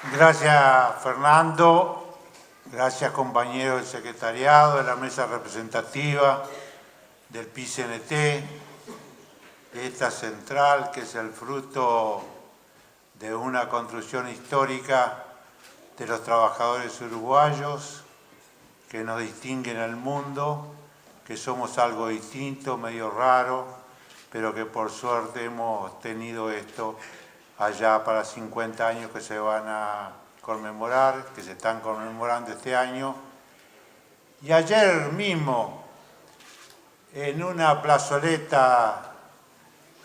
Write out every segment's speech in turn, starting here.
Gracias, Fernando. Gracias, compañeros del secretariado, de la mesa representativa, del PICNT, de esta central que es el fruto de una construcción histórica de los trabajadores uruguayos que nos distinguen al mundo, que somos algo distinto, medio raro, pero que por suerte hemos tenido esto allá para 50 años que se van a conmemorar, que se están conmemorando este año. Y ayer mismo, en una plazoleta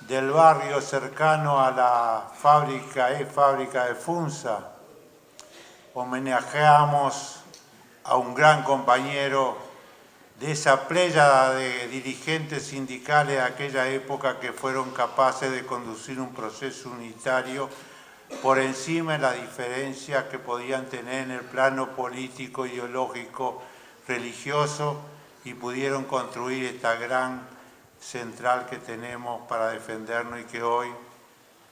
del barrio cercano a la fábrica de Funza, homenajeamos a un gran compañero de esa pléyada de dirigentes sindicales de aquella época que fueron capaces de conducir un proceso unitario por encima de las diferencias que podían tener en el plano político, ideológico, religioso, y pudieron construir esta gran central que tenemos para defendernos y que hoy,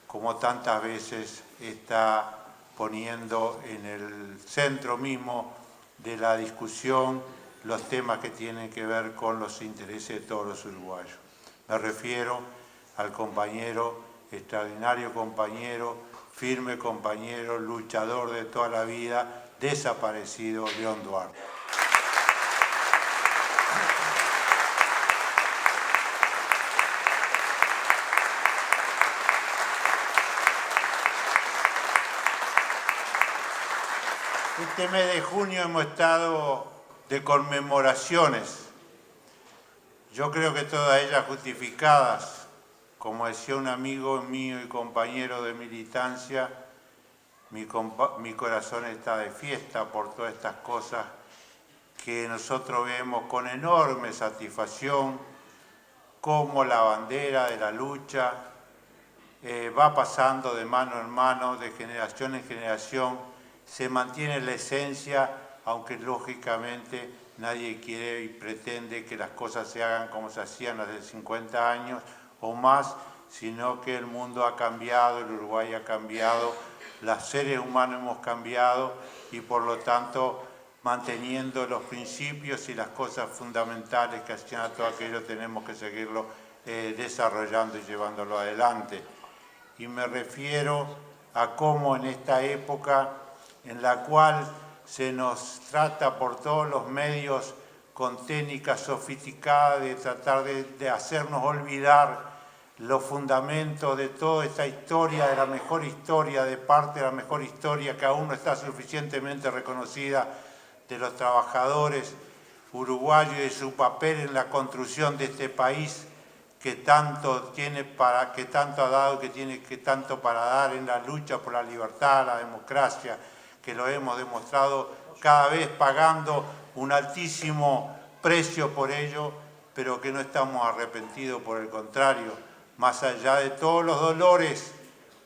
como tantas veces, está poniendo en el centro mismo de la discusión los temas que tienen que ver con los intereses de todos los uruguayos. Me refiero al compañero, extraordinario compañero, firme compañero, luchador de toda la vida, desaparecido León Duarte. Este mes de junio hemos estado de conmemoraciones, yo creo que todas ellas justificadas. Como decía un amigo mío y compañero de militancia, mi corazón está de fiesta por todas estas cosas que nosotros vemos con enorme satisfacción, cómo la bandera de la lucha va pasando de mano en mano, de generación en generación, se mantiene la esencia, aunque lógicamente nadie quiere y pretende que las cosas se hagan como se hacían hace 50 años o más, sino que el mundo ha cambiado, el Uruguay ha cambiado, los seres humanos hemos cambiado y por lo tanto manteniendo los principios y las cosas fundamentales que hacían a todo aquello tenemos que seguirlo desarrollando y llevándolo adelante. Y me refiero a cómo en esta época en la cual se nos trata por todos los medios con técnicas sofisticadas de tratar de hacernos olvidar los fundamentos de toda esta historia, de la mejor historia, de parte de la mejor historia que aún no está suficientemente reconocida de los trabajadores uruguayos y de su papel en la construcción de este país que tanto ha dado, que tiene tanto para dar en la lucha por la libertad, la democracia, que lo hemos demostrado cada vez pagando un altísimo precio por ello, pero que no estamos arrepentidos, por el contrario. Más allá de todos los dolores,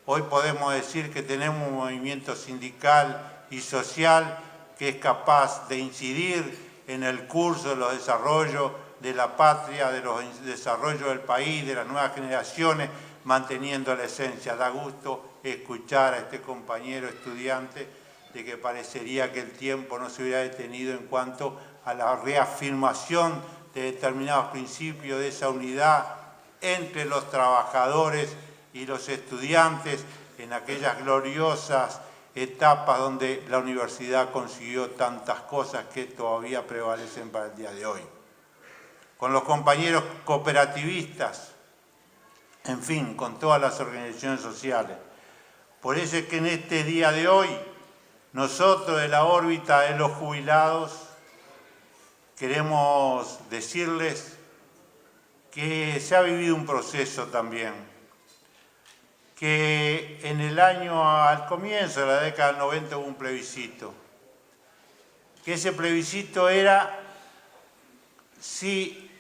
hoy podemos decir que tenemos un movimiento sindical y social que es capaz de incidir en el curso de los desarrollos de la patria, de los desarrollos del país, de las nuevas generaciones, manteniendo la esencia. Da gusto escuchar a este compañero estudiante de que parecería que el tiempo no se hubiera detenido en cuanto a la reafirmación de determinados principios, de esa unidad entre los trabajadores y los estudiantes en aquellas gloriosas etapas donde la universidad consiguió tantas cosas que todavía prevalecen para el día de hoy. Con los compañeros cooperativistas, en fin, con todas las organizaciones sociales. Por eso es que en este día de hoy, nosotros de la órbita de los jubilados queremos decirles que se ha vivido un proceso también, que en el año, al comienzo de la década del 90 hubo un plebiscito, que ese plebiscito era si,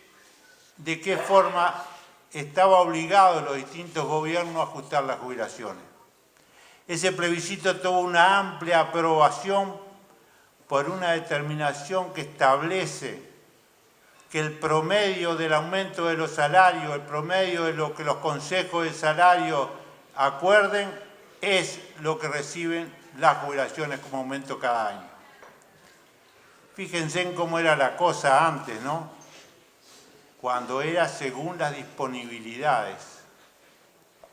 de qué forma estaba obligado los distintos gobiernos a ajustar las jubilaciones. Ese plebiscito tuvo una amplia aprobación por una determinación que establece que el promedio del aumento de los salarios, el promedio de lo que los consejos de salario acuerden, es lo que reciben las jubilaciones como aumento cada año. Fíjense en cómo era la cosa antes, ¿no? Cuando era según las disponibilidades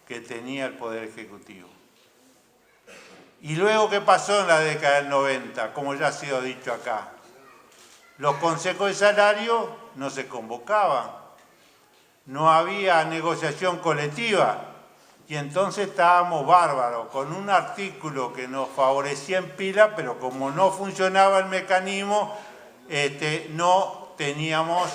que tenía el Poder Ejecutivo. Y luego, ¿qué pasó en la década del 90? Como ya ha sido dicho acá. Los consejos de salario no se convocaban, no había negociación colectiva y entonces estábamos bárbaros, con un artículo que nos favorecía en pila, pero como no funcionaba el mecanismo, no teníamos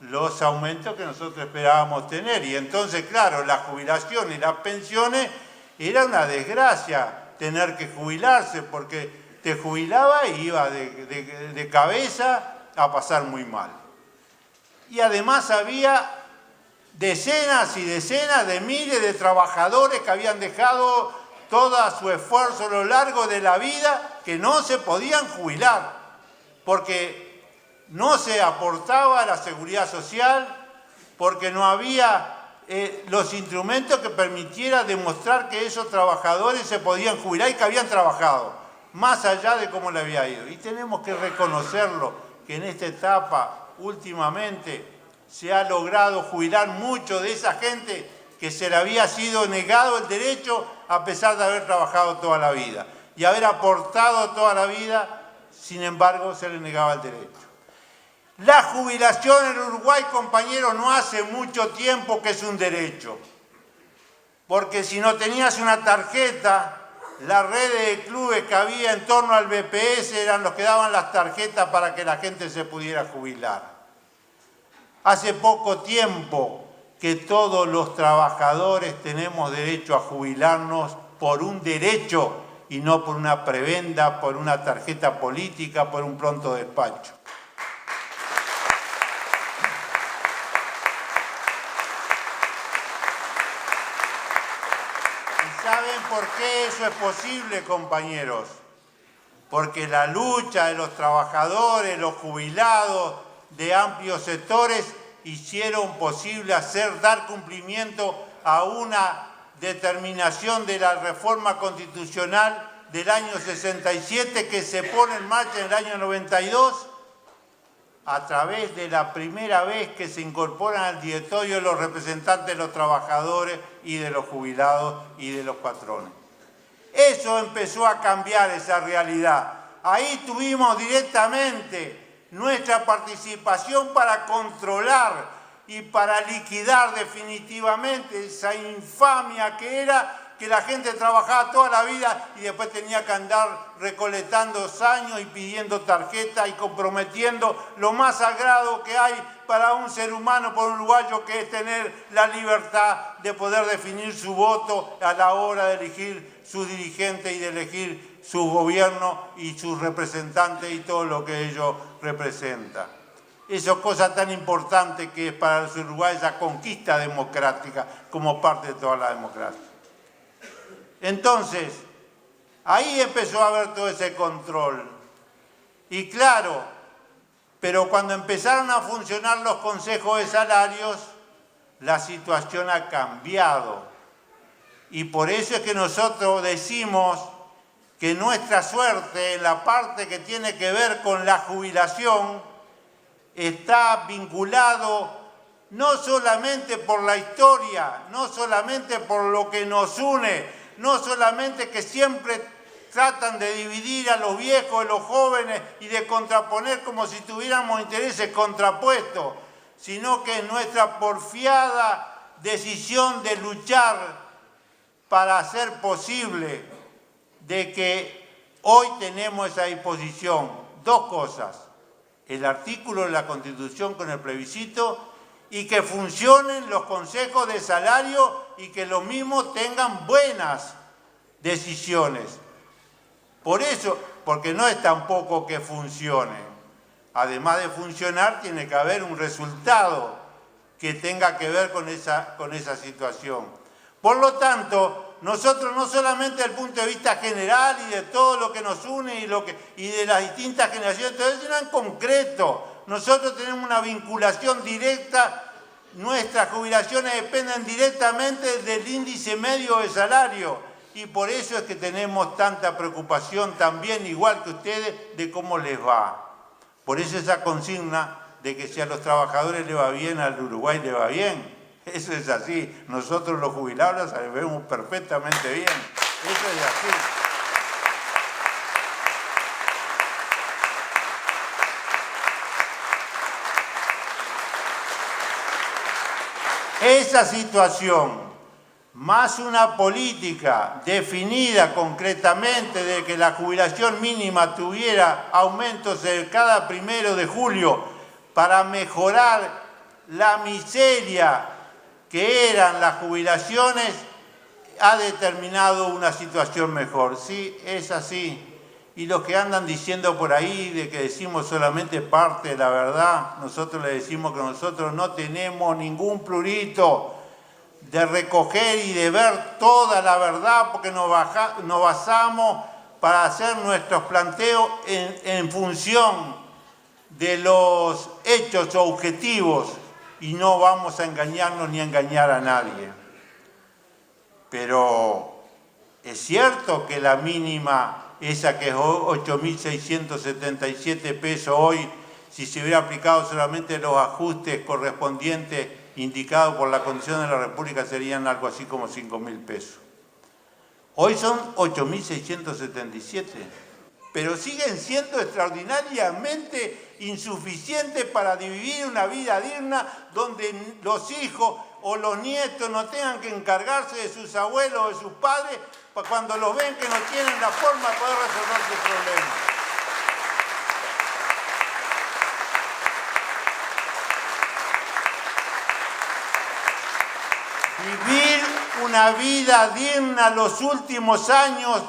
los aumentos que nosotros esperábamos tener. Y entonces, claro, la jubilación y las pensiones era una desgracia tener que jubilarse, porque te jubilaba y iba de cabeza a pasar muy mal. Y además había decenas y decenas de miles de trabajadores que habían dejado todo su esfuerzo a lo largo de la vida que no se podían jubilar, porque no se aportaba a la seguridad social, porque no había los instrumentos que permitieran demostrar que esos trabajadores se podían jubilar y que habían trabajado, más allá de cómo le había ido. Y tenemos que reconocerlo, que en esta etapa últimamente se ha logrado jubilar mucho de esa gente que se le había sido negado el derecho a pesar de haber trabajado toda la vida y haber aportado toda la vida, sin embargo se le negaba el derecho. La jubilación en Uruguay, compañeros, no hace mucho tiempo que es un derecho, porque si no tenías una tarjeta, las redes de clubes que había en torno al BPS eran los que daban las tarjetas para que la gente se pudiera jubilar. Hace poco tiempo que todos los trabajadores tenemos derecho a jubilarnos por un derecho y no por una prebenda, por una tarjeta política, por un pronto despacho. ¿Saben por qué eso es posible, compañeros? Porque la lucha de los trabajadores, los jubilados de amplios sectores hicieron posible dar cumplimiento a una determinación de la reforma constitucional del año 67 que se pone en marcha en el año 92 a través de la primera vez que se incorporan al directorio los representantes de los trabajadores y de los jubilados y de los patrones. Eso empezó a cambiar esa realidad. Ahí tuvimos directamente nuestra participación para controlar y para liquidar definitivamente esa infamia que era que la gente trabajaba toda la vida y después tenía que andar recolectando años y pidiendo tarjeta y comprometiendo lo más sagrado que hay para un ser humano, por un uruguayo, que es tener la libertad de poder definir su voto a la hora de elegir su dirigente y de elegir su gobierno y sus representantes y todo lo que ellos representan. Esa cosa tan importante que es para los uruguayos esa conquista democrática como parte de toda la democracia. Entonces, ahí empezó a haber todo ese control. Y claro, pero cuando empezaron a funcionar los consejos de salarios, la situación ha cambiado. Y por eso es que nosotros decimos que nuestra suerte en la parte que tiene que ver con la jubilación está vinculado no solamente por la historia, no solamente por lo que nos une, no solamente que siempre tratan de dividir a los viejos y los jóvenes y de contraponer como si tuviéramos intereses contrapuestos, sino que es nuestra porfiada decisión de luchar para hacer posible de que hoy tenemos esa disposición. Dos cosas: el artículo de la Constitución con el plebiscito y que funcionen los consejos de salario y que los mismos tengan buenas decisiones. Por eso, porque no es tampoco que funcione. Además de funcionar, tiene que haber un resultado que tenga que ver con esa situación. Por lo tanto, nosotros no solamente desde el punto de vista general y de todo lo que nos une y de las distintas generaciones, sino en concreto, nosotros tenemos una vinculación directa. Nuestras jubilaciones dependen directamente del índice medio de salario Y por eso es que tenemos tanta preocupación también, igual que ustedes, de cómo les va. Por eso esa consigna de que si a los trabajadores le va bien, al Uruguay le va bien. Eso es así. Nosotros los jubilados sabemos perfectamente bien. Eso es así. Esa situación, más una política definida concretamente de que la jubilación mínima tuviera aumentos cada 1 de julio para mejorar la miseria que eran las jubilaciones, ha determinado una situación mejor. Sí, es así. Y los que andan diciendo por ahí de que decimos solamente parte de la verdad, nosotros le decimos que nosotros no tenemos ningún prurito de recoger y de ver toda la verdad, porque nos basamos para hacer nuestros planteos en función de los hechos objetivos y no vamos a engañarnos ni a engañar a nadie. Pero es cierto que la mínima, esa que es 8.677 pesos hoy, si se hubiera aplicado solamente los ajustes correspondientes indicados por la Constitución de la República, serían algo así como 5.000 pesos. Hoy son 8.677, pero siguen siendo extraordinariamente insuficientes para vivir una vida digna donde los hijos o los nietos no tengan que encargarse de sus abuelos o de sus padres cuando los ven que no tienen la forma de poder resolver sus problemas. Vivir una vida digna los últimos años,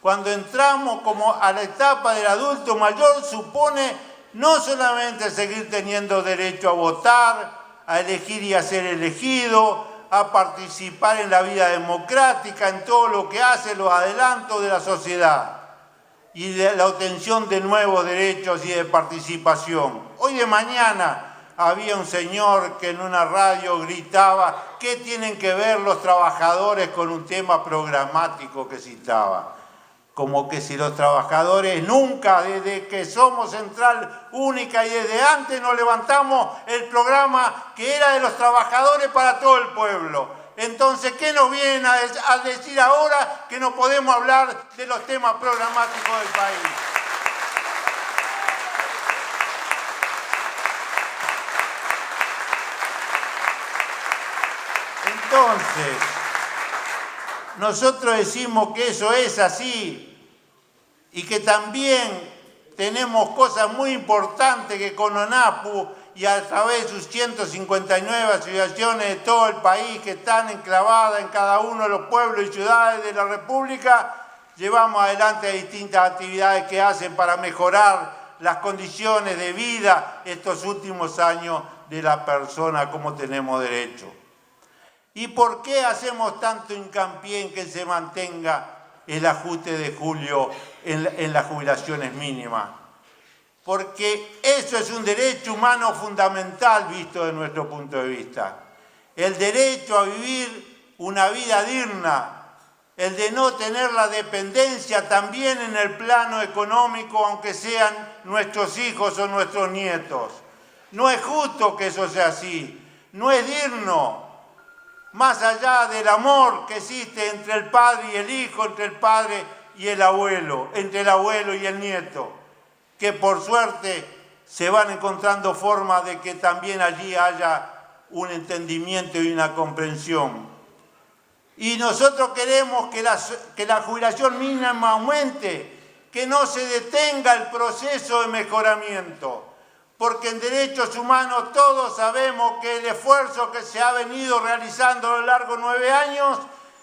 cuando entramos como a la etapa del adulto mayor, supone no solamente seguir teniendo derecho a votar, a elegir y a ser elegido, a participar en la vida democrática, en todo lo que hace los adelantos de la sociedad y de la obtención de nuevos derechos y de participación. Hoy de mañana había un señor que en una radio gritaba ¿qué tienen que ver los trabajadores con un tema programático que citaba? Como que si los trabajadores nunca, desde que somos Central Única y desde antes nos levantamos el programa que era de los trabajadores para todo el pueblo. Entonces, ¿qué nos vienen a decir ahora que no podemos hablar de los temas programáticos del país? Entonces, nosotros decimos que eso es así y que también tenemos cosas muy importantes que con ONAPU y a través de sus 159 asociaciones de todo el país que están enclavadas en cada uno de los pueblos y ciudades de la República, llevamos adelante distintas actividades que hacen para mejorar las condiciones de vida estos últimos años de la persona como tenemos derecho. ¿Y por qué hacemos tanto hincapié en que se mantenga el ajuste de julio en las jubilaciones mínimas? Porque eso es un derecho humano fundamental visto desde nuestro punto de vista. El derecho a vivir una vida digna, el de no tener la dependencia también en el plano económico, aunque sean nuestros hijos o nuestros nietos. No es justo que eso sea así, no es digno. Más allá del amor que existe entre el padre y el hijo, entre el padre y el abuelo, entre el abuelo y el nieto, que por suerte se van encontrando formas de que también allí haya un entendimiento y una comprensión. Y nosotros queremos que la jubilación mínima aumente, que no se detenga el proceso de mejoramiento. Porque en derechos humanos todos sabemos que el esfuerzo que se ha venido realizando a lo largo de 9 años,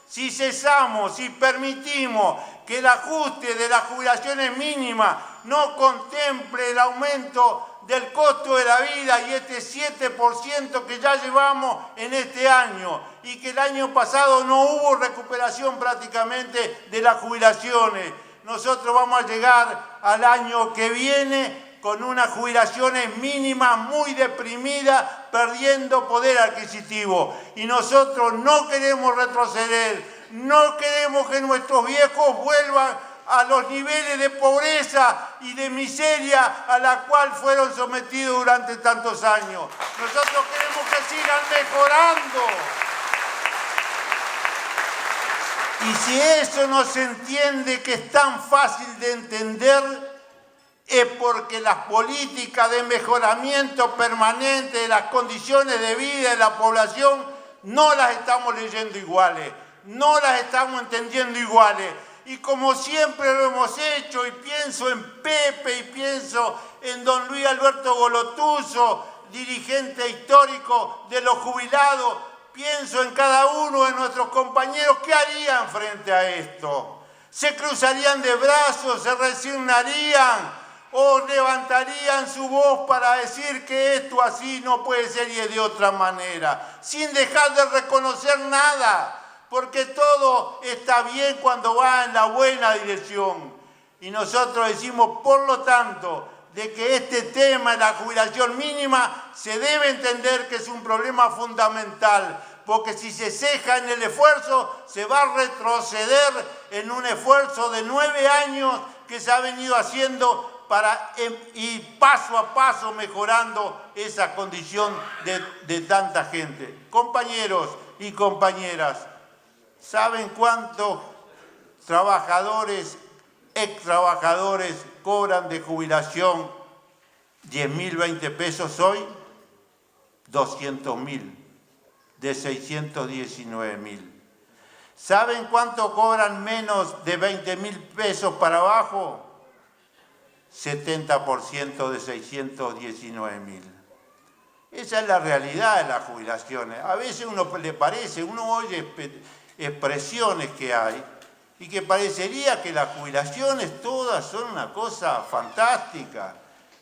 si cesamos, si permitimos que el ajuste de las jubilaciones mínimas no contemple el aumento del costo de la vida y este 7% que ya llevamos en este año y que el año pasado no hubo recuperación prácticamente de las jubilaciones, nosotros vamos a llegar al año que viene con unas jubilaciones mínimas muy deprimidas, perdiendo poder adquisitivo. Y nosotros no queremos retroceder, No queremos que nuestros viejos vuelvan a los niveles de pobreza y de miseria a la cual fueron sometidos durante tantos años. Nosotros queremos que sigan mejorando. Y si eso no se entiende, que es tan fácil de entender, es porque las políticas de mejoramiento permanente de las condiciones de vida de la población no las estamos leyendo iguales, no las estamos entendiendo iguales. Y como siempre lo hemos hecho, y pienso en Pepe, y pienso en don Luis Alberto Golotuso, dirigente histórico de los jubilados, pienso en cada uno de nuestros compañeros, ¿qué harían frente a esto? ¿Se cruzarían de brazos, se resignarían o levantarían su voz para decir que esto así no puede ser y es de otra manera, sin dejar de reconocer nada? Porque todo está bien cuando va en la buena dirección. Y nosotros decimos, por lo tanto, de que este tema de la jubilación mínima se debe entender que es un problema fundamental, porque si se ceja en el esfuerzo, se va a retroceder en un esfuerzo de 9 años que se ha venido haciendo y paso a paso mejorando esa condición de tanta gente. Compañeros y compañeras, ¿saben cuántos trabajadores, ex trabajadores cobran de jubilación 10.000, 20 pesos hoy? 200.000, de 619.000. ¿Saben cuánto cobran menos de 20.000 pesos para abajo? 70% de 619.000. Esa es la realidad de las jubilaciones. A veces uno le parece, uno oye expresiones que hay y que parecería que las jubilaciones todas son una cosa fantástica.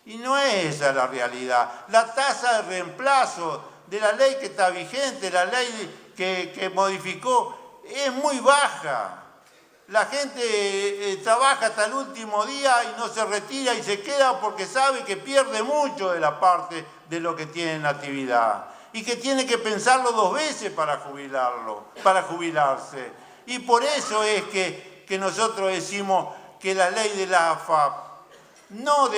Y no es esa la realidad. La tasa de reemplazo de la ley que está vigente, la ley que modificó, es muy baja. La gente trabaja hasta el último día y no se retira y se queda porque sabe que pierde mucho de la parte de lo que tiene en actividad y que tiene que pensarlo 2 veces para jubilarse. Y por eso es que nosotros decimos que la ley de la AFAP no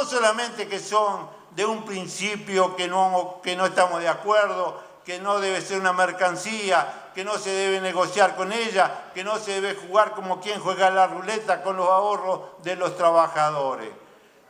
solamente que son de un principio que no estamos de acuerdo, que no debe ser una mercancía, que no se debe negociar con ella, que no se debe jugar como quien juega la ruleta con los ahorros de los trabajadores.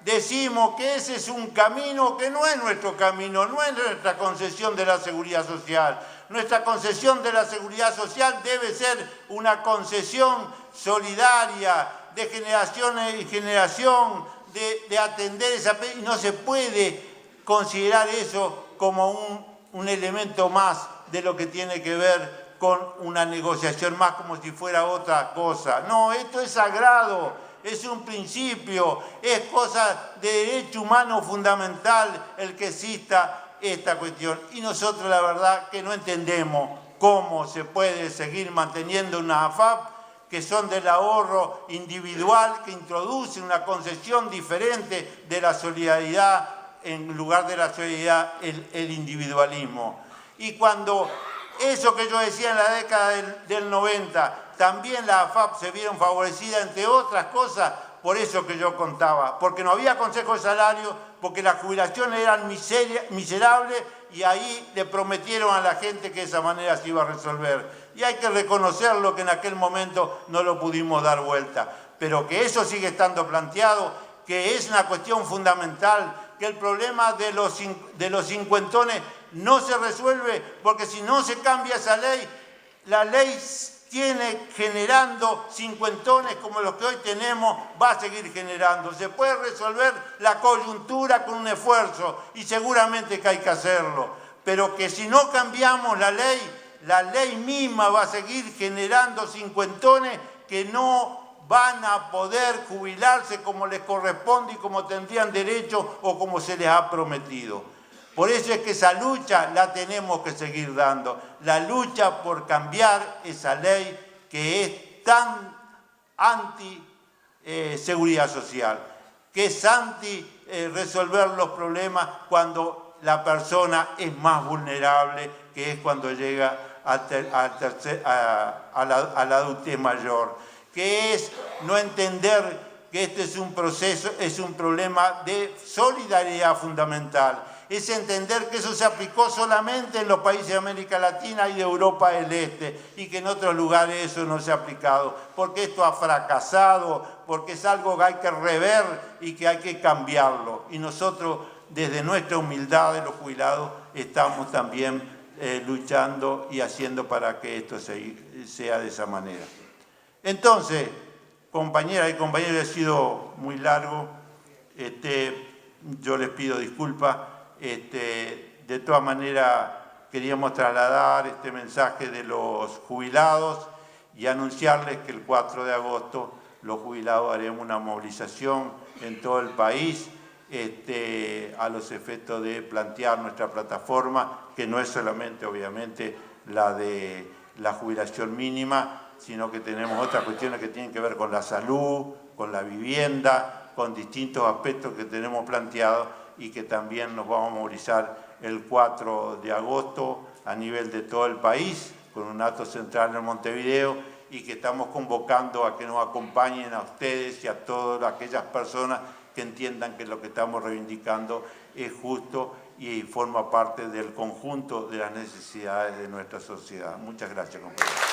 Decimos que ese es un camino que no es nuestro camino, no es nuestra concesión de la seguridad social. Nuestra concesión de la seguridad social debe ser una concesión solidaria, de generación en generación, de atender esa... Y no se puede considerar eso como un elemento más de lo que tiene que ver con una negociación más como si fuera otra cosa. No, esto es sagrado, es un principio, es cosa de derecho humano fundamental el que exista esta cuestión. Y nosotros la verdad que no entendemos cómo se puede seguir manteniendo una AFAP que son del ahorro individual, que introduce una concesión diferente de la solidaridad, en lugar de la solidaridad el individualismo. Y cuando eso que yo decía en la década del 90, también la AFAP se vieron favorecidas, entre otras cosas, por eso que yo contaba, porque no había consejo de salario, porque las jubilaciones eran miserables y ahí le prometieron a la gente que de esa manera se iba a resolver. Y hay que reconocerlo que en aquel momento no lo pudimos dar vuelta, pero que eso sigue estando planteado, que es una cuestión fundamental, que el problema de los cincuentones no se resuelve, porque si no se cambia esa ley, la ley tiene generando cincuentones como los que hoy tenemos, va a seguir generando. Se puede resolver la coyuntura con un esfuerzo y seguramente que hay que hacerlo, pero que si no cambiamos la ley misma va a seguir generando cincuentones que no van a poder jubilarse como les corresponde y como tendrían derecho o como se les ha prometido. Por eso es que esa lucha la tenemos que seguir dando, la lucha por cambiar esa ley que es tan anti-seguridad social, que es anti-resolver los problemas cuando la persona es más vulnerable, que es cuando llega a la adultez mayor, que es no entender que este es un proceso, es un problema de solidaridad fundamental. Es entender que eso se aplicó solamente en los países de América Latina y de Europa del Este y que en otros lugares eso no se ha aplicado, porque esto ha fracasado, porque es algo que hay que rever y que hay que cambiarlo. Y nosotros, desde nuestra humildad de los jubilados, estamos también luchando y haciendo para que esto sea de esa manera. Entonces, compañeras y compañeros, ha sido muy largo. Yo les pido disculpas. De todas maneras, queríamos trasladar este mensaje de los jubilados y anunciarles que el 4 de agosto los jubilados haremos una movilización en todo el país a los efectos de plantear nuestra plataforma, que no es solamente, obviamente, la de la jubilación mínima, sino que tenemos otras cuestiones que tienen que ver con la salud, con la vivienda, con distintos aspectos que tenemos planteados y que también nos vamos a movilizar el 4 de agosto a nivel de todo el país, con un acto central en Montevideo, y que estamos convocando a que nos acompañen a ustedes y a todas aquellas personas que entiendan que lo que estamos reivindicando es justo y forma parte del conjunto de las necesidades de nuestra sociedad. Muchas gracias, compañeros.